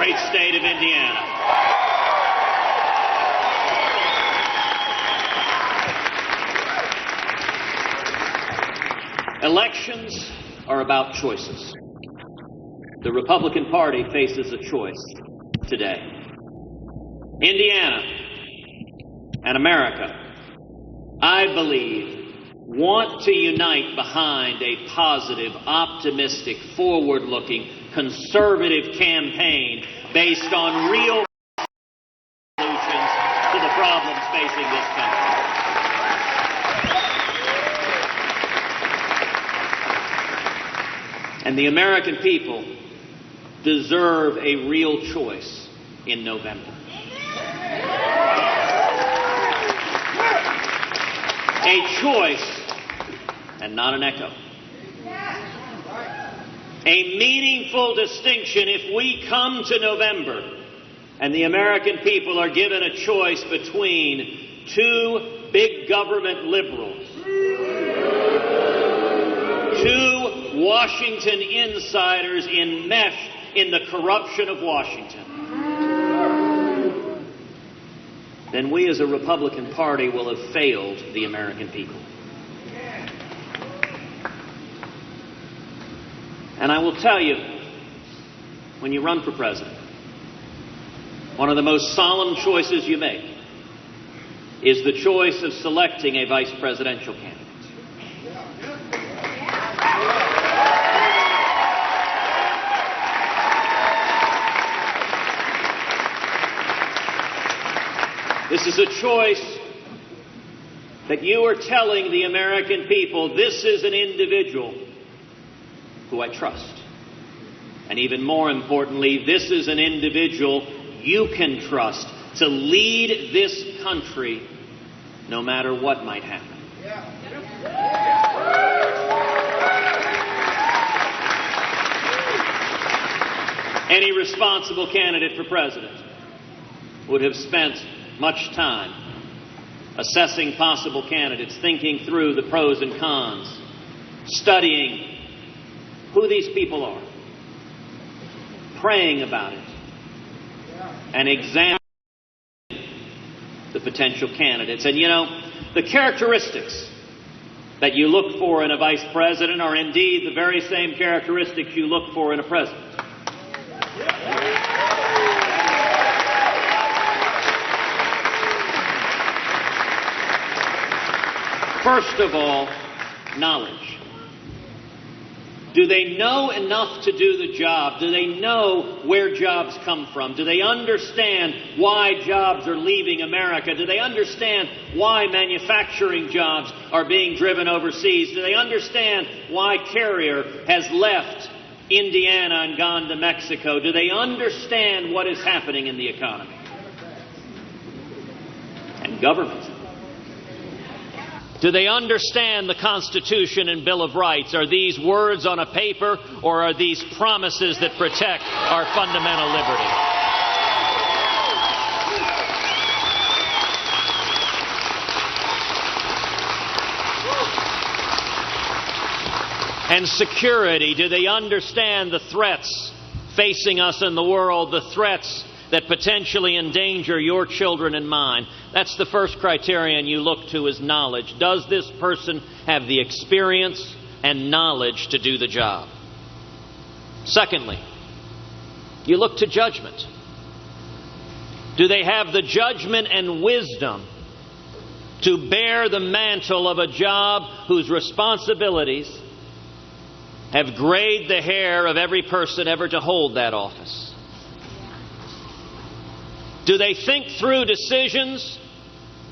great state of Indiana. Elections are about choices. The Republican Party faces a choice today. Indiana and America, I believe, want to unite behind a positive, optimistic, forward-looking, conservative campaign based on real solutions to the problems facing this country. And the American people deserve a real choice in November. A choice and not an echo. A meaningful distinction. If we come to November and the American people are given a choice between two big government liberals, two Washington insiders enmeshed in the corruption of Washington, then we as a Republican Party will have failed the American people. And I will tell you, when you run for president, one of the most solemn choices you make is the choice of selecting a vice presidential candidate. This is a choice that you are telling the American people, this is an individual who I trust. And even more importantly, this is an individual you can trust to lead this country no matter what might happen. Any responsible candidate for president would have spent much time assessing possible candidates, thinking through the pros and cons, studying who these people are, praying about it, and examining the potential candidates. And you know, the characteristics that you look for in a vice president are indeed the very same characteristics you look for in a president. First of all, knowledge. Do they know enough to do the job? Do they know where jobs come from? Do they understand why jobs are leaving America? Do they understand why manufacturing jobs are being driven overseas? Do they understand why Carrier has left Indiana and gone to Mexico? Do they understand what is happening in the economy? And government. Do they understand the Constitution and Bill of Rights? Are these words on a paper, or are these promises that protect our fundamental liberty? And security, do they understand the threats facing us in the world, the threats that potentially endanger your children and mine? That's the first criterion you look to, is knowledge. Does this person have the experience and knowledge to do the job? Secondly, you look to judgment. Do they have the judgment and wisdom to bear the mantle of a job whose responsibilities have grayed the hair of every person ever to hold that office? Do they think through decisions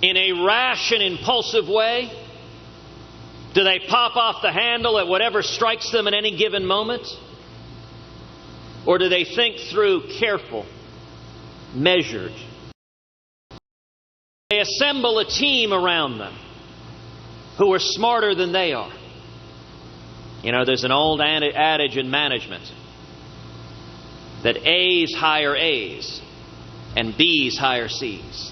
in a rash and impulsive way? Do they pop off the handle at whatever strikes them at any given moment? Or do they think through careful, measured? They assemble a team around them who are smarter than they are. You know, there's an old adage in management that A's hire A's and B's hire C's.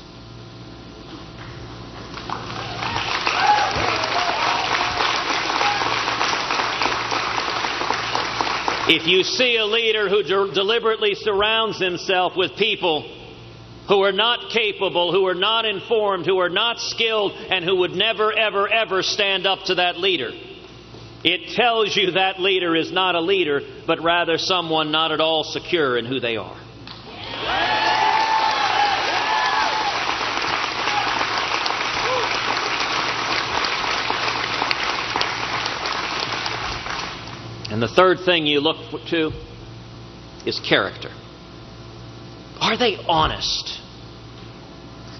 If you see a leader who deliberately surrounds himself with people who are not capable, who are not informed, who are not skilled, and who would never, ever, ever stand up to that leader, it tells you that leader is not a leader, but rather someone not at all secure in who they are. And the third thing you look to is character. Are they honest?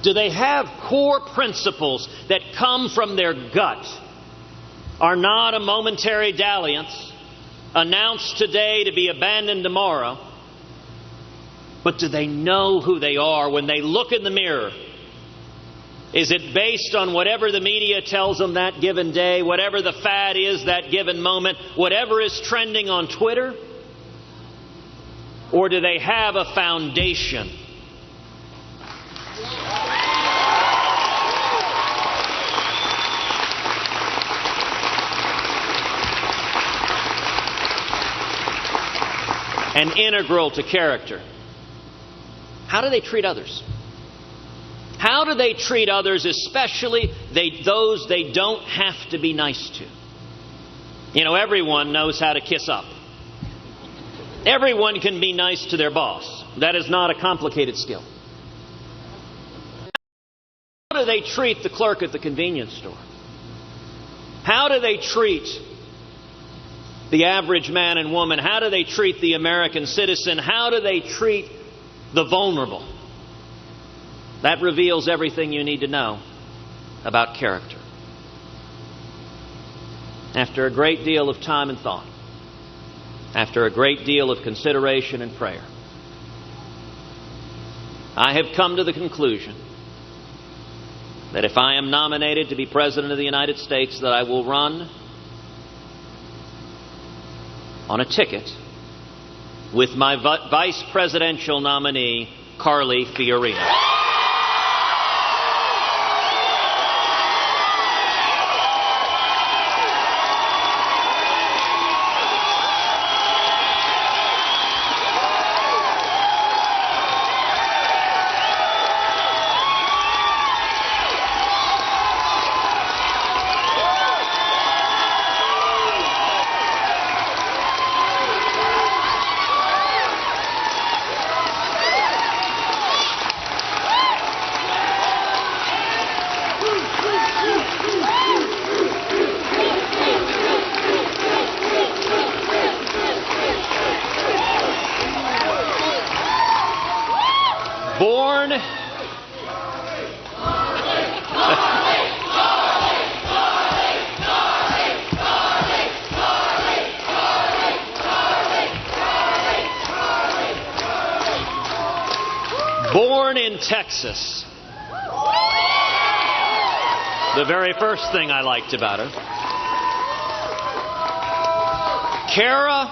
Do they have core principles that come from their gut? Are not a momentary dalliance, announced today to be abandoned tomorrow, but do they know who they are when they look in the mirror? Is it based on whatever the media tells them that given day, whatever the fad is that given moment, whatever is trending on Twitter? Or do they have a foundation? And integral to character, how do they treat others? How do they treat others, especially those they don't have to be nice to? You know, everyone knows how to kiss up. Everyone can be nice to their boss. That is not a complicated skill. How do they treat the clerk at the convenience store? How do they treat the average man and woman? How do they treat the American citizen? How do they treat the vulnerable? That reveals everything you need to know about character. After a great deal of time and thought, after a great deal of consideration and prayer, I have come to the conclusion that if I am nominated to be President of the United States, that I will run on a ticket with my vice presidential nominee, Carly Fiorina. Born in Texas. The very first thing I liked about her. Cara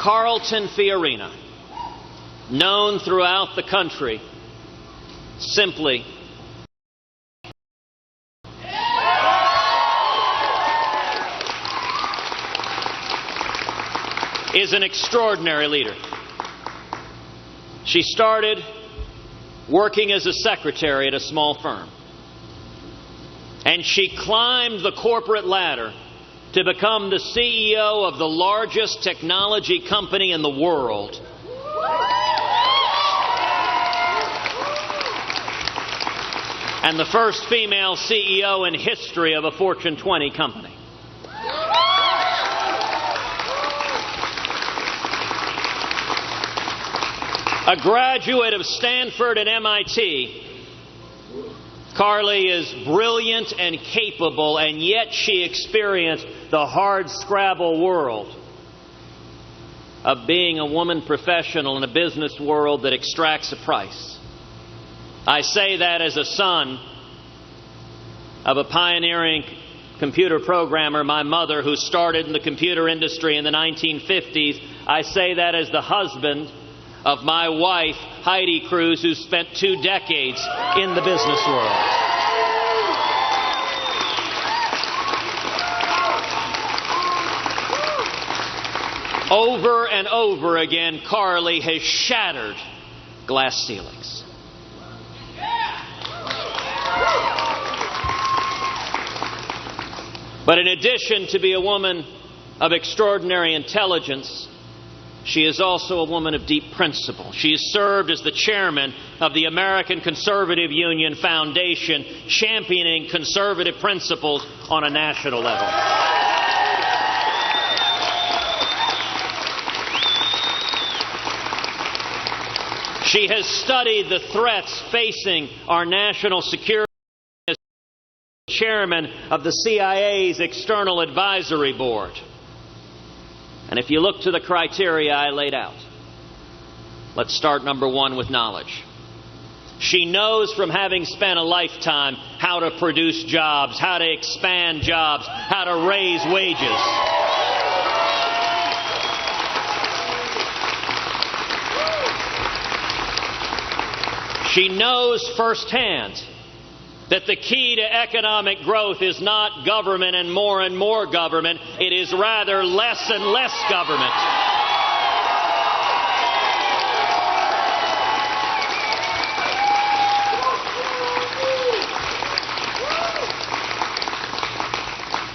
Carlton Fiorina, known throughout the country simply is an extraordinary leader. She started working as a secretary at a small firm. And she climbed the corporate ladder to become the CEO of the largest technology company in the world. And the first female CEO in history of a Fortune 20 company. A graduate of Stanford and MIT, Carly is brilliant and capable, and yet she experienced the hard scrabble world of being a woman professional in a business world that extracts a price. I say that as a son of a pioneering computer programmer, my mother, who started in the computer industry in the 1950s. I say that as the husband of my wife, Heidi Cruz, who spent 2 decades in the business world. Over and over again, Carly has shattered glass ceilings. But in addition to be a woman of extraordinary intelligence, she is also a woman of deep principle. She has served as the chairman of the American Conservative Union Foundation, championing conservative principles on a national level. She has studied the threats facing our national security as chairman of the CIA's External Advisory Board. And if you look to the criteria I laid out, let's start number one with knowledge. She knows from having spent a lifetime how to produce jobs, how to expand jobs, how to raise wages. She knows firsthand that the key to economic growth is not government and more government. It is rather less and less government.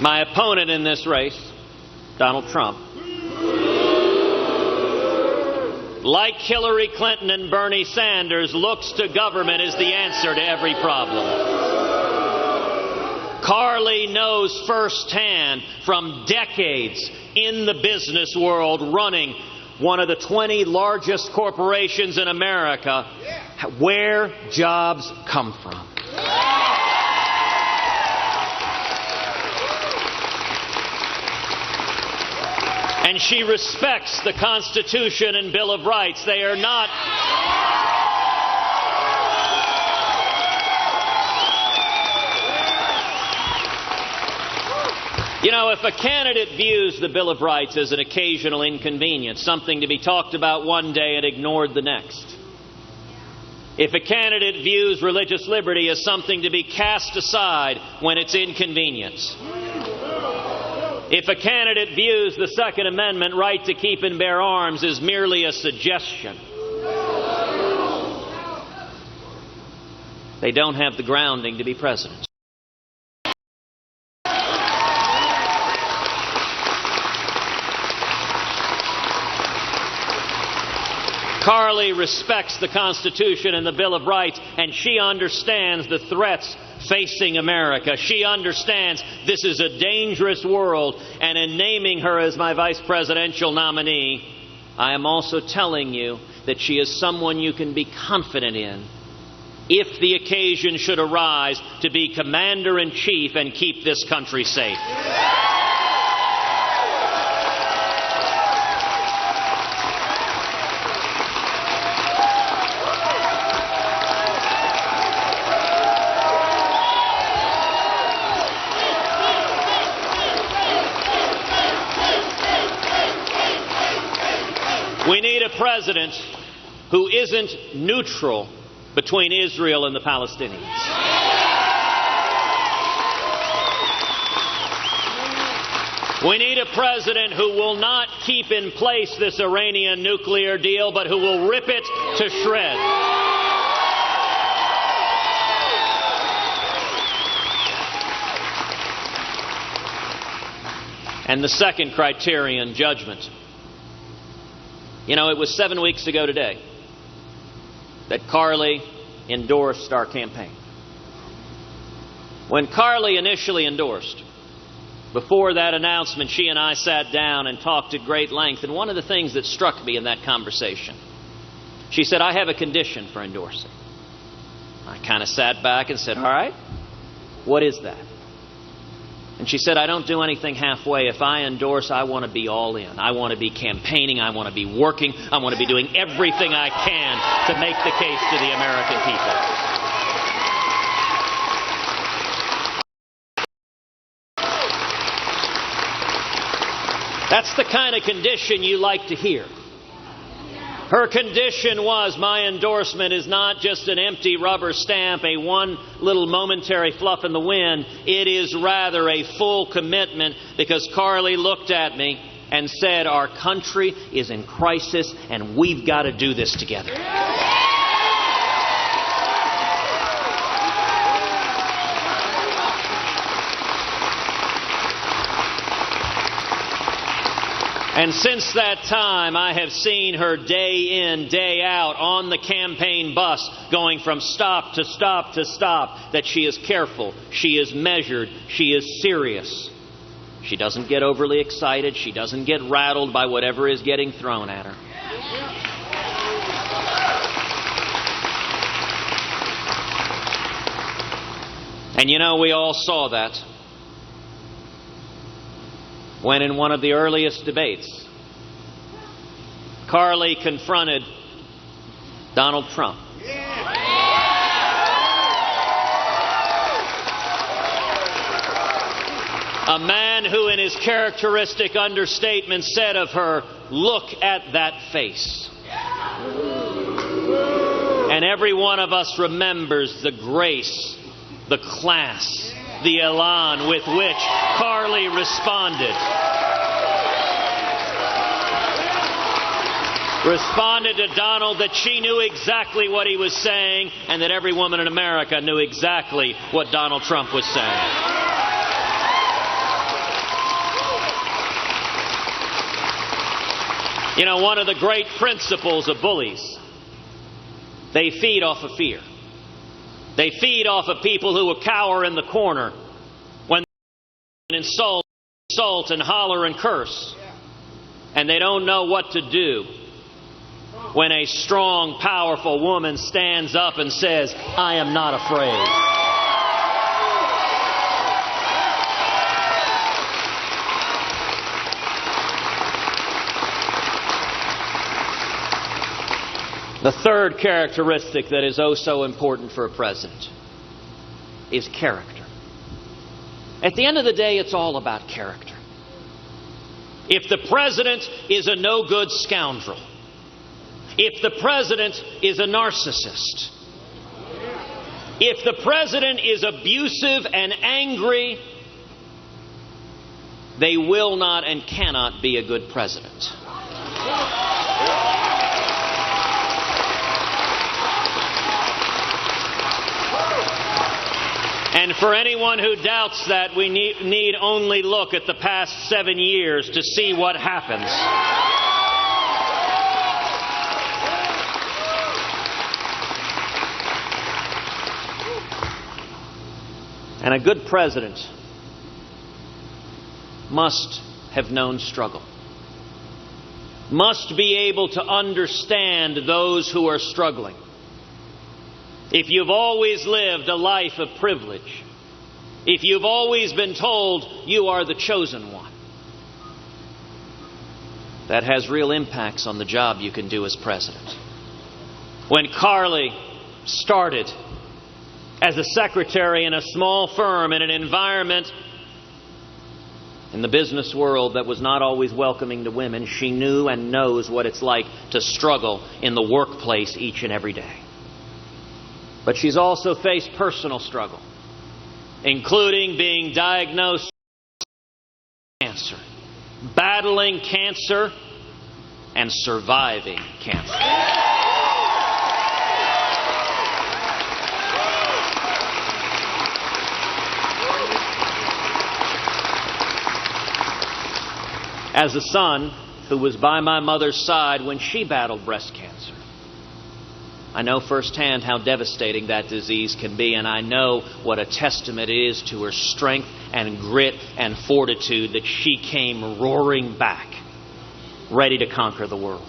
My opponent in this race, Donald Trump, like Hillary Clinton and Bernie Sanders, looks to government as the answer to every problem. Carly knows firsthand from decades in the business world running one of the 20 largest corporations in America where jobs come from. And she respects the Constitution and Bill of Rights. They are not... You know, if a candidate views the Bill of Rights as an occasional inconvenience, something to be talked about one day and ignored the next, if a candidate views religious liberty as something to be cast aside when it's inconvenient, if a candidate views the Second Amendment right to keep and bear arms as merely a suggestion, they don't have the grounding to be president. Carly respects the Constitution and the Bill of Rights, and she understands the threats facing America. She understands this is a dangerous world, and in naming her as my vice presidential nominee, I am also telling you that she is someone you can be confident in if the occasion should arise to be commander-in-chief and keep this country safe. We need a president who isn't neutral between Israel and the Palestinians. We need a president who will not keep in place this Iranian nuclear deal, but who will rip it to shreds. And the second criterion, judgment. You know, it was 7 weeks ago today that Carly endorsed our campaign. When Carly initially endorsed, before that announcement, she and I sat down and talked at great length. And one of the things that struck me in that conversation, she said, I have a condition for endorsing. I kind of sat back and said, all right, what is that? And she said, I don't do anything halfway. If I endorse, I want to be all in. I want to be campaigning. I want to be working. I want to be doing everything I can to make the case to the American people. That's the kind of condition you like to hear. Her condition was, my endorsement is not just an empty rubber stamp, a one little momentary fluff in the wind. It is rather a full commitment, because Carly looked at me and said, our country is in crisis and we've got to do this together. And since that time, I have seen her day in, day out on the campaign bus, going from stop to stop to stop, that she is careful, she is measured, she is serious. She doesn't get overly excited, she doesn't get rattled by whatever is getting thrown at her. And you know, we all saw that when in one of the earliest debates, Carly confronted Donald Trump. A man who in his characteristic understatement said of her, "Look at that face." And every one of us remembers the grace, the class, the elan with which Carly responded. Responded to Donald that she knew exactly what he was saying, and that every woman in America knew exactly what Donald Trump was saying. You know, one of the great principles of bullies, they feed off of fear. They feed off of people who will cower in the corner when they insult and holler and curse. And they don't know what to do when a strong, powerful woman stands up and says, "I am not afraid." The third characteristic that is oh so important for a president is character. At the end of the day, it's all about character. If the president is a no-good scoundrel, if the president is a narcissist, if the president is abusive and angry, they will not and cannot be a good president. And for anyone who doubts that, we need only look at the past 7 years to see what happens. And a good president must have known struggle, must be able to understand those who are struggling. If you've always lived a life of privilege, if you've always been told you are the chosen one, that has real impacts on the job you can do as president. When Carly started as a secretary in a small firm in an environment in the business world that was not always welcoming to women, she knew and knows what it's like to struggle in the workplace each and every day. But she's also faced personal struggle, including being diagnosed with cancer, battling cancer, and surviving cancer. As a son who was by my mother's side when she battled breast cancer, I know firsthand how devastating that disease can be, and I know what a testament it is to her strength and grit and fortitude that she came roaring back, ready to conquer the world.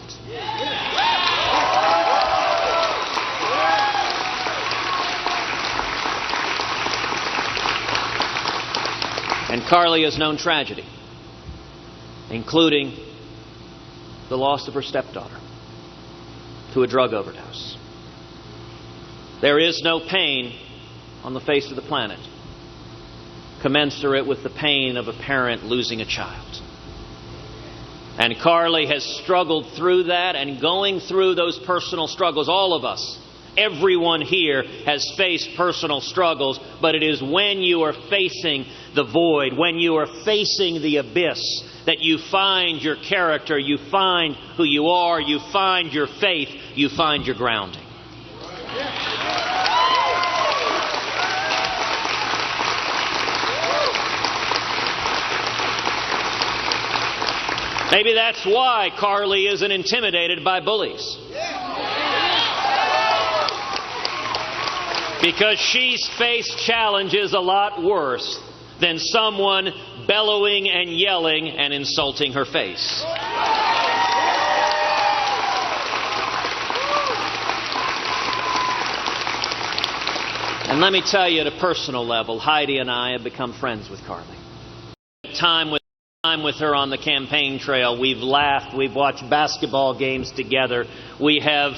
And Carly has known tragedy, including the loss of her stepdaughter to a drug overdose. There is no pain on the face of the planet commensurate with the pain of a parent losing a child. And Carly has struggled through that, and going through those personal struggles, all of us, everyone here has faced personal struggles, but it is when you are facing the void, when you are facing the abyss, that you find your character, you find who you are, you find your faith, you find your grounding. Maybe that's why Carly isn't intimidated by bullies. Because she's faced challenges a lot worse than someone bellowing and yelling and insulting her face. And let me tell you, at a personal level, Heidi and I have become friends with Carly. Time with her on the campaign trail. We've laughed. We've watched basketball games together. We have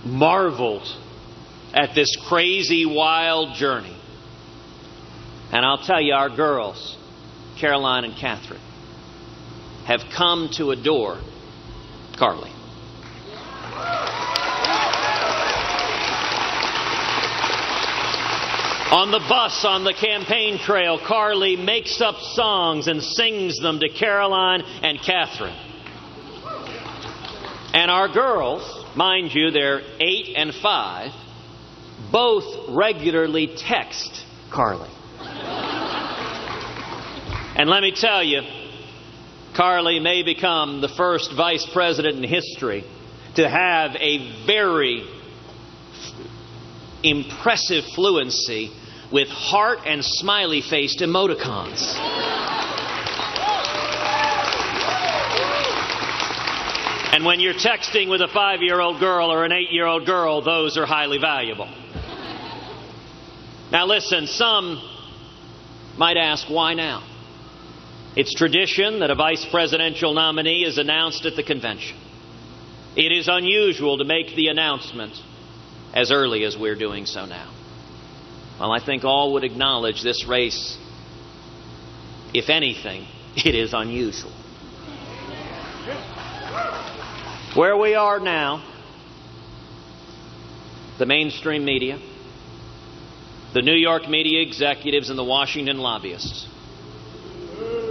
marveled at this crazy, wild journey. And I'll tell you, our girls, Caroline and Catherine, have come to adore Carly. On the bus, on the campaign trail, Carly makes up songs and sings them to Caroline and Catherine. And our girls, mind you, they're 8 and 5, both regularly text Carly. And let me tell you, Carly may become the first vice president in history to have a very impressive fluency with heart and smiley-faced emoticons. And when you're texting with a 5-year-old girl or an 8-year-old girl, those are highly valuable. Now listen, some might ask, why now? It's tradition that a vice presidential nominee is announced at the convention. It is unusual to make the announcement as early as we're doing so now. Well, I think all would acknowledge this race, if anything, it is unusual. Where we are now, the mainstream media, the New York media executives, and the Washington lobbyists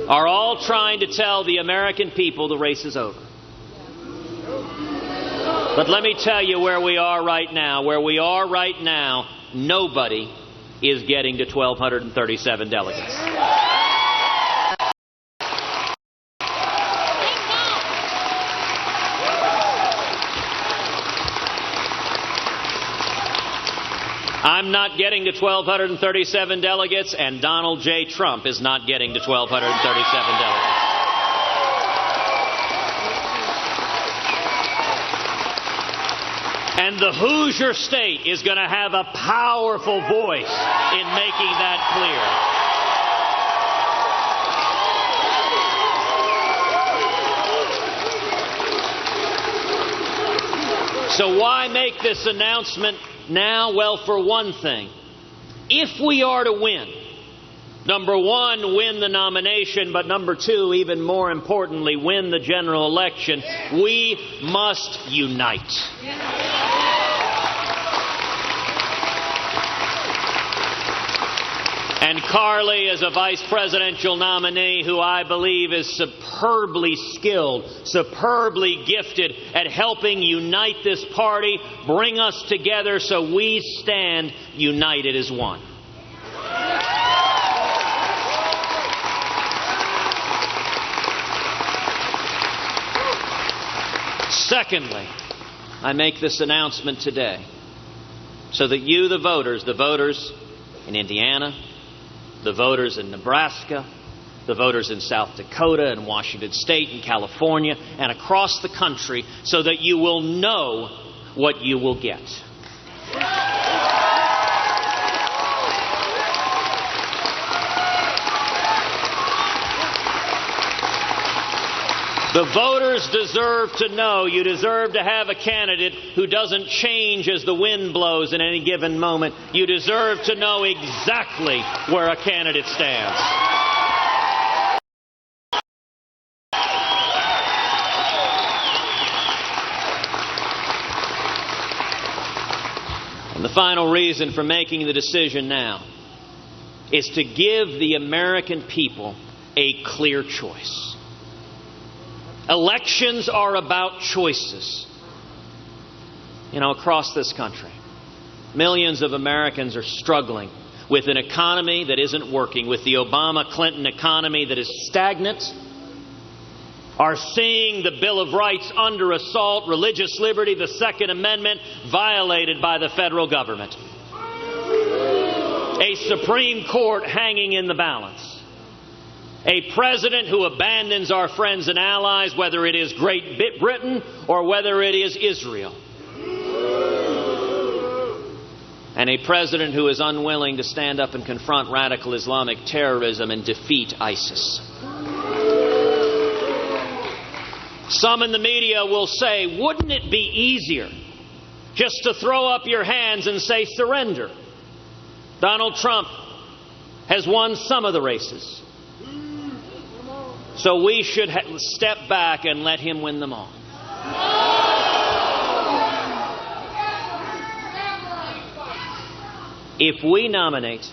are all trying to tell the American people the race is over. But let me tell you where we are right now. Where we are right now, nobody is getting to 1,237 delegates. I'm not getting to 1,237 delegates, and Donald J. Trump is not getting to 1,237 delegates. And the Hoosier State is going to have a powerful voice in making that clear. So why make this announcement now? Well, for one thing, if we are to win, number one, win the nomination, but number two, even more importantly, win the general election, we must unite. And Carly is a vice presidential nominee who I believe is superbly skilled, superbly gifted at helping unite this party, bring us together so we stand united as one. Secondly, I make this announcement today so that you, the voters in Indiana, the voters in Nebraska, the voters in South Dakota and Washington State and California and across the country, so that you will know what you will get. The voters deserve to know. You deserve to have a candidate who doesn't change as the wind blows in any given moment. You deserve to know exactly where a candidate stands. And the final reason for making the decision now is to give the American people a clear choice. Elections are about choices. Across this country, millions of Americans are struggling with an economy that isn't working, with the Obama-Clinton economy that is stagnant, are seeing the Bill of Rights under assault, religious liberty, the Second Amendment violated by the federal government, a Supreme Court hanging in the balance, a president who abandons our friends and allies, whether it is Great Britain or whether it is Israel, and a president who is unwilling to stand up and confront radical Islamic terrorism and defeat ISIS. Some in the media will say, wouldn't it be easier just to throw up your hands and say surrender? Donald Trump has won some of the races, so we should step back and let him win them all. If we nominate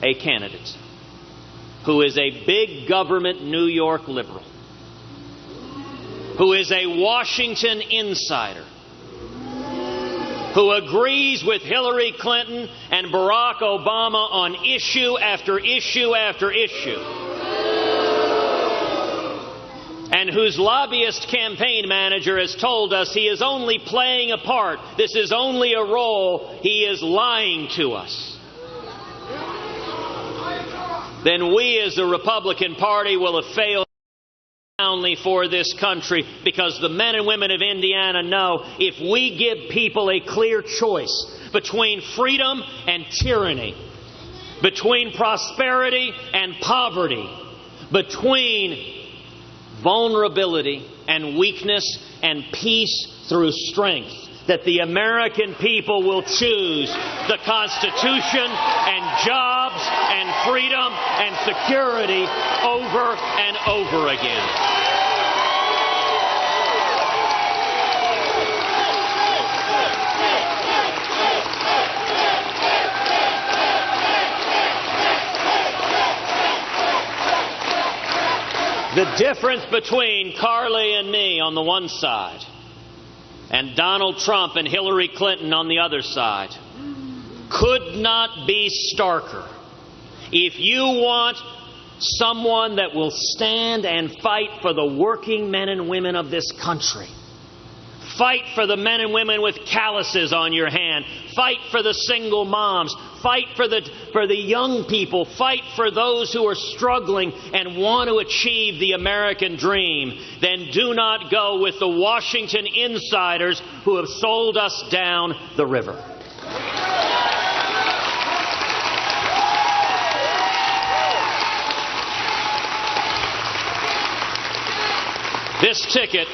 a candidate who is a big government New York liberal, who is a Washington insider, who agrees with Hillary Clinton and Barack Obama on issue after issue after issue, and whose lobbyist campaign manager has told us he is only playing a part, this is only a role, he is lying to us, then we as the Republican Party will have failed profoundly for this country, because the men and women of Indiana know if we give people a clear choice between freedom and tyranny, between prosperity and poverty, between vulnerability and weakness and peace through strength, that the American people will choose the Constitution and jobs and freedom and security over and over again. The difference between Carly and me on the one side and Donald Trump and Hillary Clinton on the other side could not be starker. If you want someone that will stand and fight for the working men and women of this country, fight for the men and women with calluses on your hand, fight for the single moms, fight for the young people, fight for those who are struggling and want to achieve the American dream, then do not go with the Washington insiders who have sold us down the river. This ticket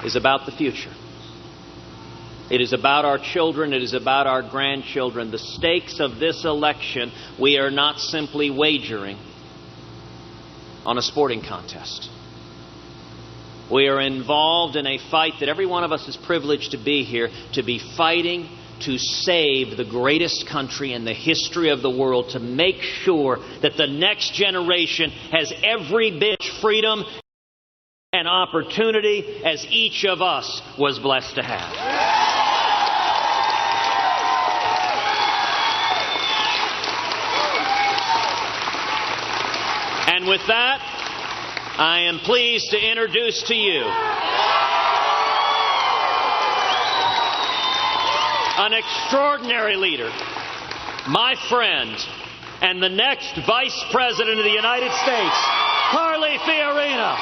is about the future. It is about our children. It is about our grandchildren. The stakes of this election, we are not simply wagering on a sporting contest. We are involved in a fight that every one of us is privileged to be here, to be fighting to save the greatest country in the history of the world, to make sure that the next generation has every bit of freedom and opportunity as each of us was blessed to have. And with that, I am pleased to introduce to you an extraordinary leader, my friend, and the next Vice President of the United States, Carly Fiorina.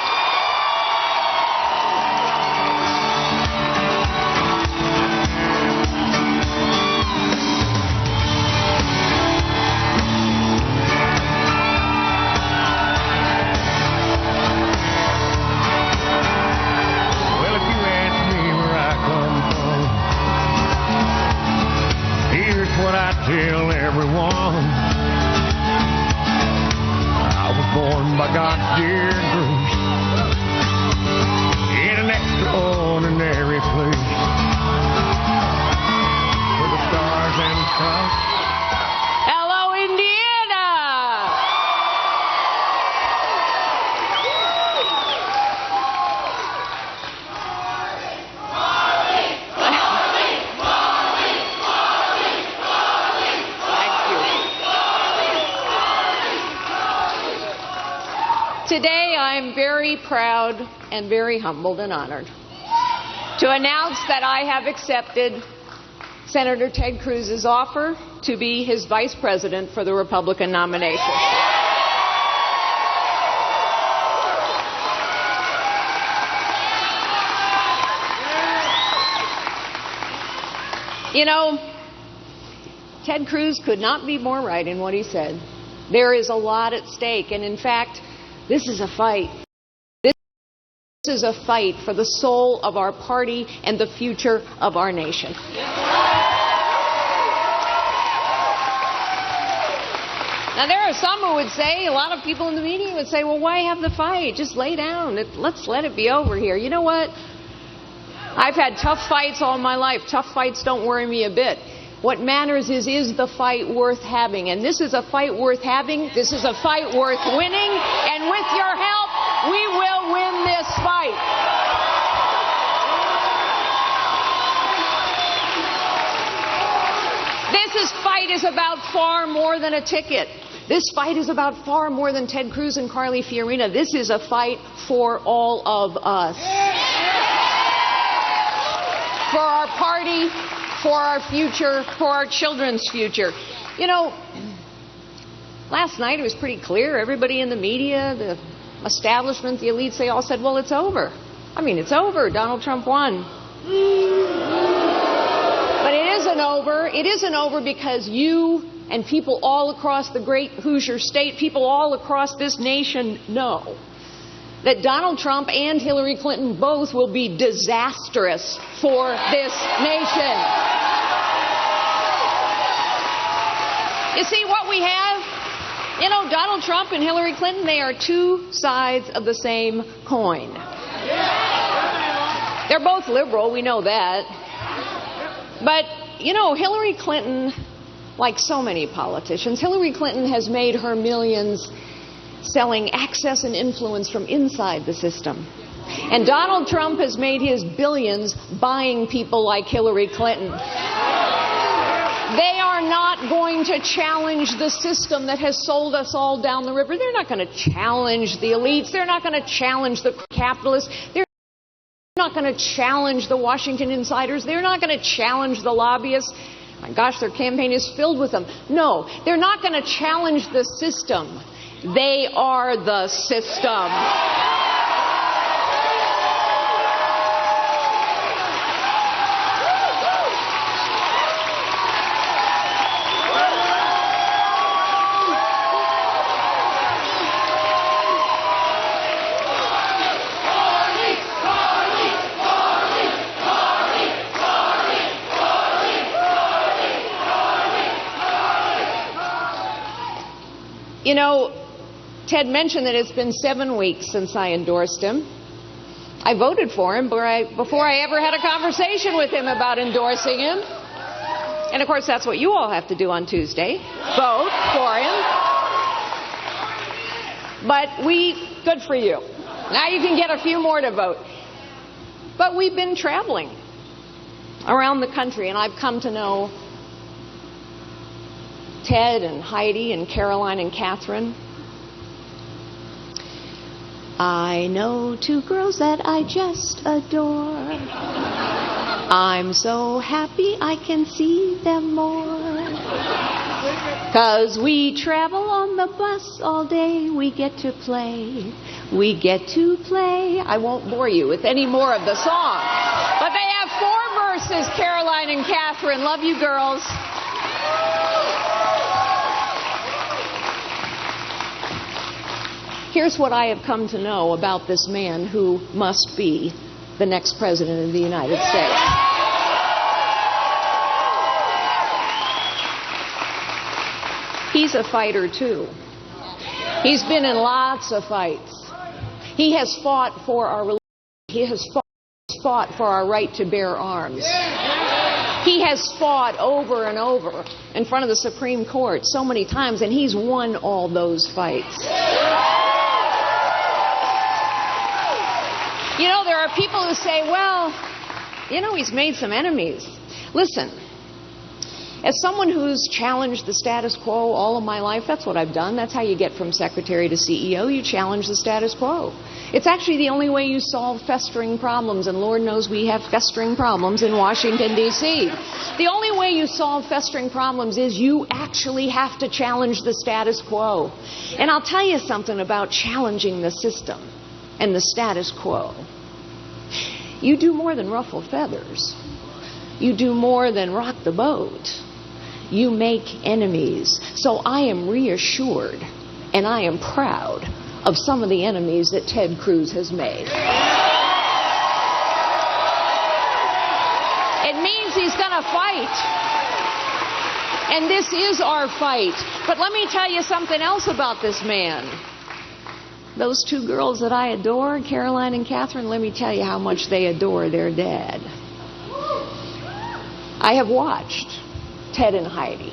Tell everyone I was born by God's dear grace in an extraordinary place where the stars and stripes. Hello, Indiana! Today, I'm very proud and very humbled and honored to announce that I have accepted Senator Ted Cruz's offer to be his vice president for the Republican nomination. You know, Ted Cruz could not be more right in what he said. There is a lot at stake, and in fact, this is a fight. This is a fight for the soul of our party and the future of our nation. Now, there are some who would say, a lot of people in the media would say, well, why have the fight? Just lay down. Let's let it be over here. You know what? I've had tough fights all my life. Tough fights don't worry me a bit. What matters is the fight worth having? And this is a fight worth having. This is a fight worth winning. And with your help, we will win this fight. This fight is about far more than a ticket. This fight is about far more than Ted Cruz and Carly Fiorina. This is a fight for all of us. For our party, for our future, for our children's future. You know, last night it was pretty clear. Everybody in the media, the establishment, the elites, they all said, well, it's over. I mean, it's over. Donald Trump won. But it isn't over. It isn't over because you and people all across the great Hoosier state, people all across this nation know that Donald Trump and Hillary Clinton both will be disastrous for this nation. You see what we have? You know, Donald Trump and Hillary Clinton, they are two sides of the same coin. They're both liberal, we know that. But, you know, Hillary Clinton, like so many politicians, Hillary Clinton has made her millions selling access and influence from inside the system. And Donald Trump has made his billions buying people like Hillary Clinton. They are not going to challenge the system that has sold us all down the river. They're not going to challenge the elites. They're not going to challenge the capitalists. They're not going to challenge the Washington insiders. They're not going to challenge the lobbyists. My gosh, their campaign is filled with them. No, they're not going to challenge the system. They are the system. You know, Ted mentioned that it's been 7 weeks since I endorsed him. I voted for him before I ever had a conversation with him about endorsing him. And of course, that's what you all have to do on Tuesday. Vote for him. But good for you. Now you can get a few more to vote. But we've been traveling around the country, and I've come to know Ted and Heidi and Caroline and Catherine. I know two girls that I just adore. I'm so happy I can see them more. 'Cause we travel on the bus all day. We get to play. We get to play. I won't bore you with any more of the song. But they have 4 verses, Caroline and Catherine. Love you, girls. Here's what I have come to know about this man who must be the next president of the United States. He's a fighter, too. He's been in lots of fights. He has fought for our religion. He has fought for our right to bear arms. He has fought over and over in front of the Supreme Court so many times, and he's won all those fights. You know, there are people who say, well, you know, he's made some enemies. Listen, As someone who's challenged the status quo all of my life, that's what I've done. That's how you get from secretary to CEO. You challenge the status quo. It's actually the only way you solve festering problems, and Lord knows we have festering problems in Washington, D.C. The only way you solve festering problems is you actually have to challenge the status quo. And I'll tell you something about challenging the system and the status quo. You do more than ruffle feathers. You do more than rock the boat. You make enemies. So I am reassured and I am proud of some of the enemies that Ted Cruz has made. It means he's going to fight. And this is our fight. But let me tell you something else about this man. Those two girls that I adore, Caroline and Catherine, let me tell you how much they adore their dad. I have watched Ted and Heidi.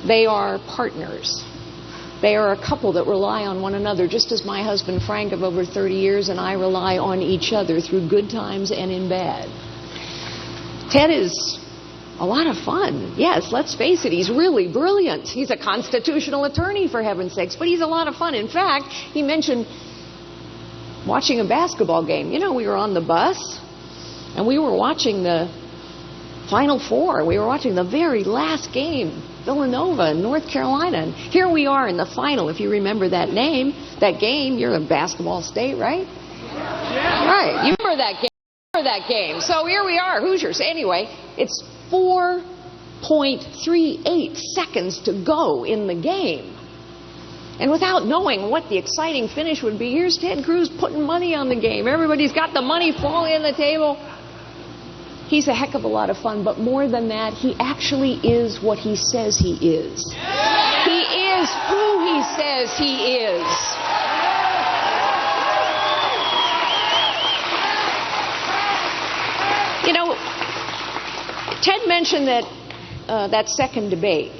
They are partners. They are a couple that rely on one another, just as my husband Frank of over 30 years and I rely on each other through good times and in bad. Ted is a lot of fun. Yes, let's face it, he's really brilliant. He's a constitutional attorney, for heaven's sakes, but he's a lot of fun. In fact, he mentioned watching a basketball game. You know, we were on the bus and we were watching the Final Four. We were watching the very last game, Villanova and North Carolina. And here we are in the final, if you remember that name, that game. You're in basketball state, right? Yeah. Right. You remember that game. So here we are, Hoosiers. Anyway, it's 4.38 seconds to go in the game. And without knowing what the exciting finish would be, here's Ted Cruz putting money on the game. Everybody's got the money falling on the table. He's a heck of a lot of fun, but more than that, he actually is what he says he is. He is who he says he is. You know, Ted mentioned that second debate.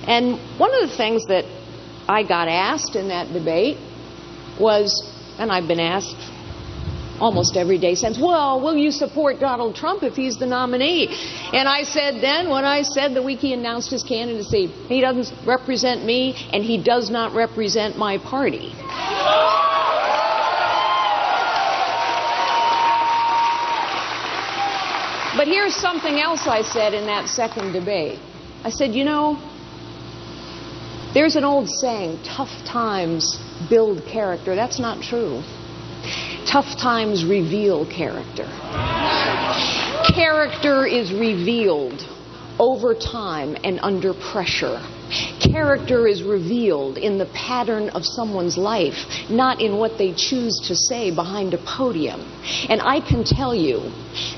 And one of the things that I got asked in that debate was, and I've been asked almost every day since, well, will you support Donald Trump if he's the nominee? And I said then, when I said the week he announced his candidacy, he doesn't represent me and he does not represent my party. But here's something else I said in that second debate. I said, you know, there's an old saying, tough times build character. That's not true. Tough times reveal character. Character is revealed over time and under pressure. Character is revealed in the pattern of someone's life, not in what they choose to say behind a podium. And I can tell you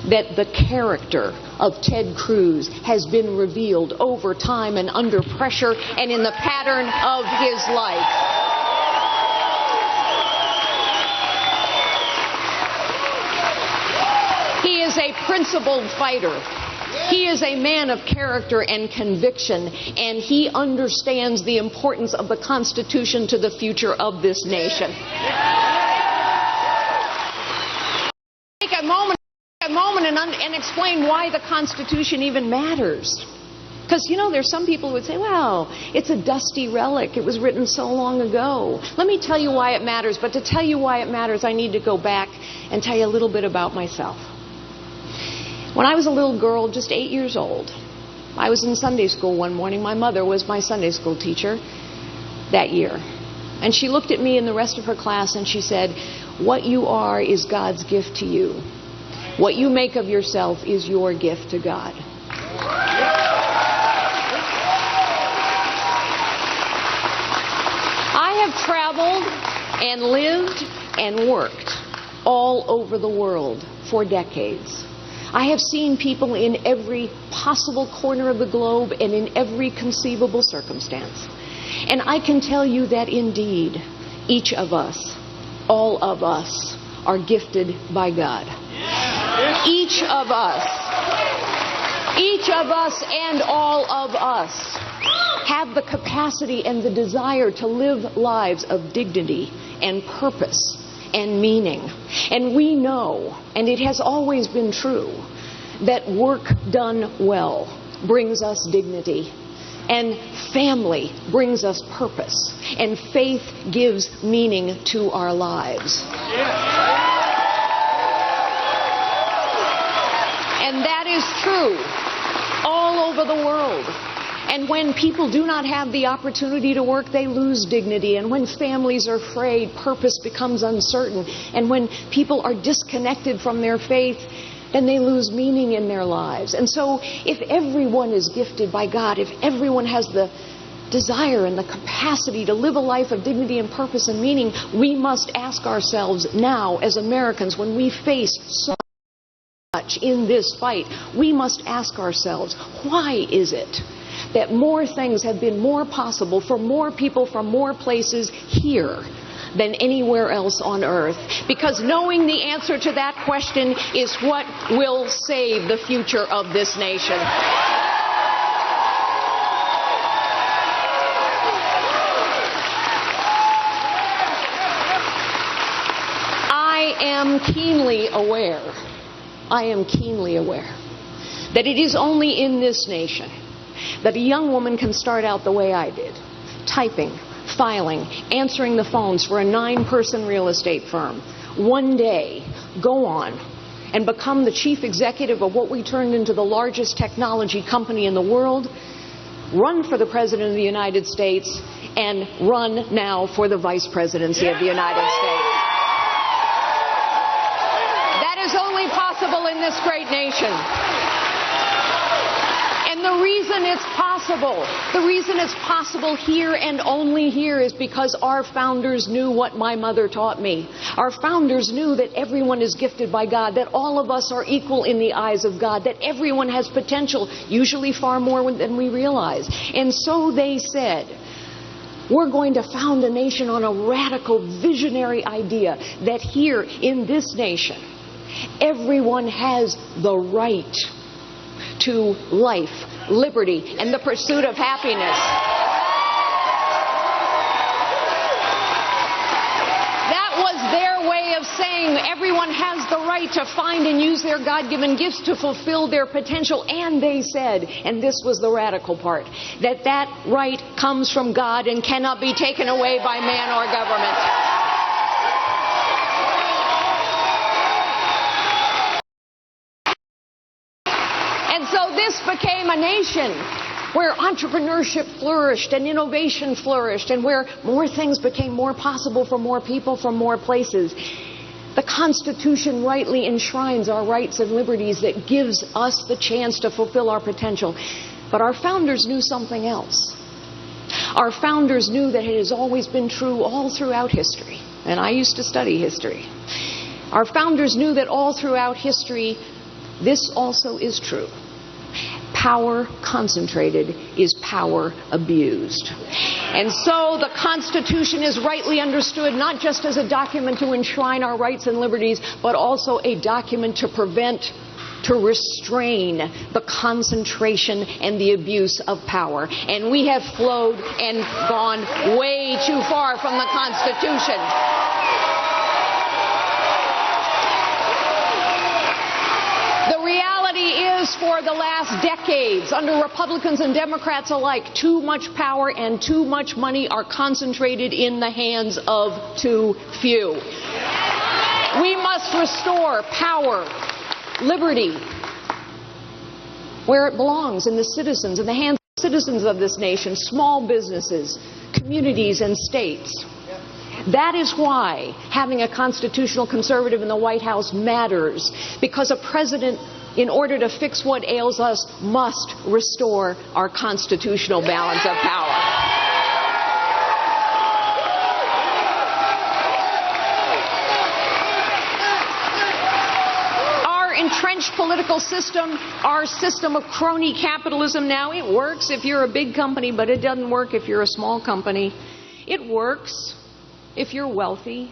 that the character of Ted Cruz has been revealed over time and under pressure and in the pattern of his life. He is a principled fighter. He is a man of character and conviction, and he understands the importance of the Constitution to the future of this nation. Take a moment and explain why the Constitution even matters. Because, you know, there's some people who would say, well, it's a dusty relic. It was written so long ago. Let me tell you why it matters. But to tell you why it matters, I need to go back and tell you a little bit about myself. When I was a little girl, just 8 years old, I was in Sunday school one morning. My mother was my Sunday school teacher that year. And she looked at me and the rest of her class and she said, what you are is God's gift to you. What you make of yourself is your gift to God. I have traveled and lived and worked all over the world for decades. I have seen people in every possible corner of the globe and in every conceivable circumstance. And I can tell you that indeed, each of us, all of us, are gifted by God. Each of us and all of us have the capacity and the desire to live lives of dignity and purpose and meaning. And we know, and it has always been true, that work done well brings us dignity. And family brings us purpose. And faith gives meaning to our lives. And that is true all over the world. And when people do not have the opportunity to work, they lose dignity. And when families are frayed, purpose becomes uncertain. And when people are disconnected from their faith, then they lose meaning in their lives. And so if everyone is gifted by God, if everyone has the desire and the capacity to live a life of dignity and purpose and meaning, we must ask ourselves now as Americans, when we face so much in this fight, we must ask ourselves, why is it that more things have been more possible for more people from more places here than anywhere else on earth? Because knowing the answer to that question is what will save the future of this nation. I am keenly aware that it is only in this nation that a young woman can start out the way I did, typing, filing, answering the phones for a 9-person real estate firm, one day go on and become the chief executive of what we turned into the largest technology company in the world, run for the President of the United States, and run now for the Vice Presidency of the United States. That is only possible in this great nation. And the reason it's possible here and only here is because our founders knew what my mother taught me. Our founders knew that everyone is gifted by God, that all of us are equal in the eyes of God, that everyone has potential, usually far more than we realize. And so they said, we're going to found a nation on a radical, visionary idea that here in this nation, everyone has the right to life, liberty, and the pursuit of happiness. That was their way of saying everyone has the right to find and use their God-given gifts to fulfill their potential. And they said, and this was the radical part, that that right comes from God and cannot be taken away by man or government. This became a nation where entrepreneurship flourished and innovation flourished and where more things became more possible for more people from more places. The Constitution rightly enshrines our rights and liberties that gives us the chance to fulfill our potential. But our founders knew something else. Our founders knew that it has always been true all throughout history. And I used to study history. Our founders knew that all throughout history, this also is true. Power concentrated is power abused. And so the Constitution is rightly understood not just as a document to enshrine our rights and liberties, but also a document to prevent, to restrain the concentration and the abuse of power. And we have flowed and gone way too far from the Constitution. The reality is, for the last decades, under Republicans and Democrats alike, too much power and too much money are concentrated in the hands of too few. We must restore power, liberty, where it belongs, in the citizens, in the hands of citizens of this nation, small businesses, communities, and states. That is why having a constitutional conservative in the White House matters, because a president, in order to fix what ails us, must restore our constitutional balance of power. Our entrenched political system, our system of crony capitalism now, it works if you're a big company, but it doesn't work if you're a small company. It works if you're wealthy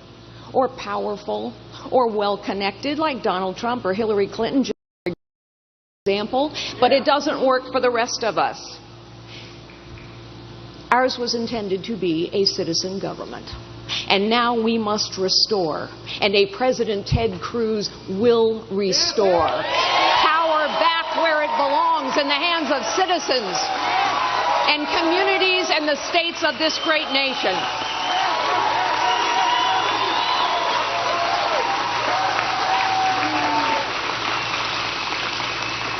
or powerful or well-connected, like Donald Trump or Hillary Clinton, just for example, but it doesn't work for the rest of us. Ours was intended to be a citizen government, and now we must restore, and a President Ted Cruz will restore power back where it belongs. belongs in the hands of citizens and communities and the states of this great nation.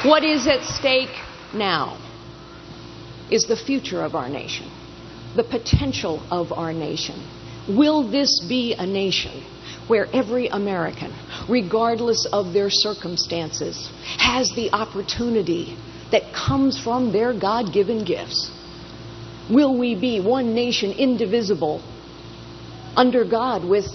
What is at stake now is the future of our nation, the potential of our nation. Will this be a nation where every American, regardless of their circumstances, has the opportunity that comes from their God-given gifts? Will we be one nation, indivisible, under God, with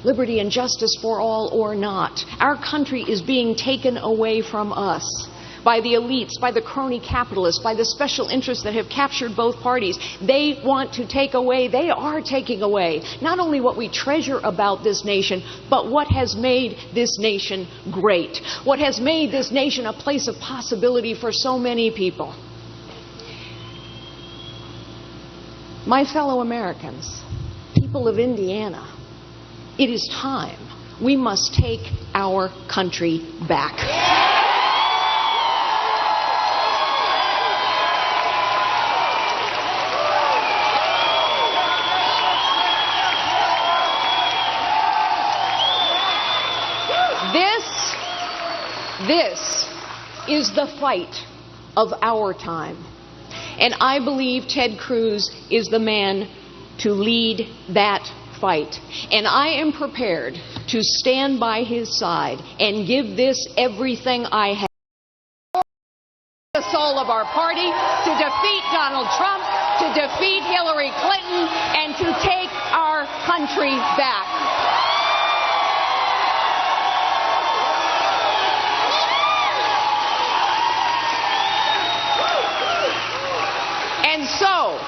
liberty and justice for all, or not? Our country is being taken away from us by the elites, by the crony capitalists, by the special interests that have captured both parties. They want to take away, they are taking away, not only what we treasure about this nation, but what has made this nation great, what has made this nation a place of possibility for so many people. My fellow Americans, people of Indiana, it is time. We must take our country back. This is the fight of our time. And I believe Ted Cruz is the man to lead that fight. And I am prepared to stand by his side and give this everything I have. The soul of our party, to defeat Donald Trump, to defeat Hillary Clinton, and to take our country back. And so,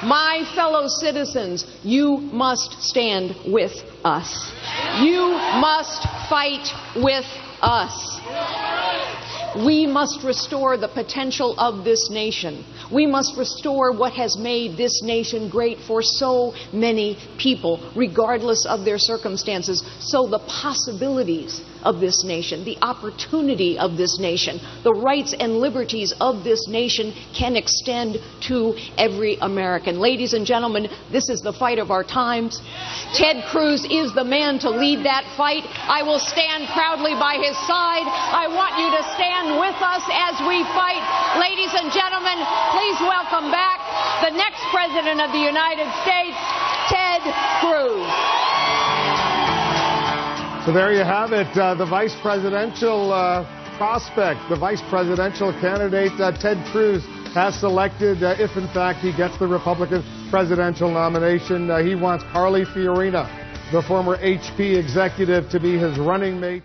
my fellow citizens, you must stand with us. You must fight with us. We must restore the potential of this nation. We must restore what has made this nation great for so many people, regardless of their circumstances. So the possibilities of this nation, the opportunity of this nation, the rights and liberties of this nation can extend to every American. Ladies and gentlemen, this is the fight of our times. Ted Cruz is the man to lead that fight. I will stand proudly by his side. I want you to stand with us as we fight. Ladies and gentlemen, please welcome back the next President of the United States, Ted Cruz. So there you have it, the vice presidential prospect, the vice presidential candidate, Ted Cruz, has selected, if in fact he gets the Republican presidential nomination, he wants Carly Fiorina, the former HP executive, to be his running mate.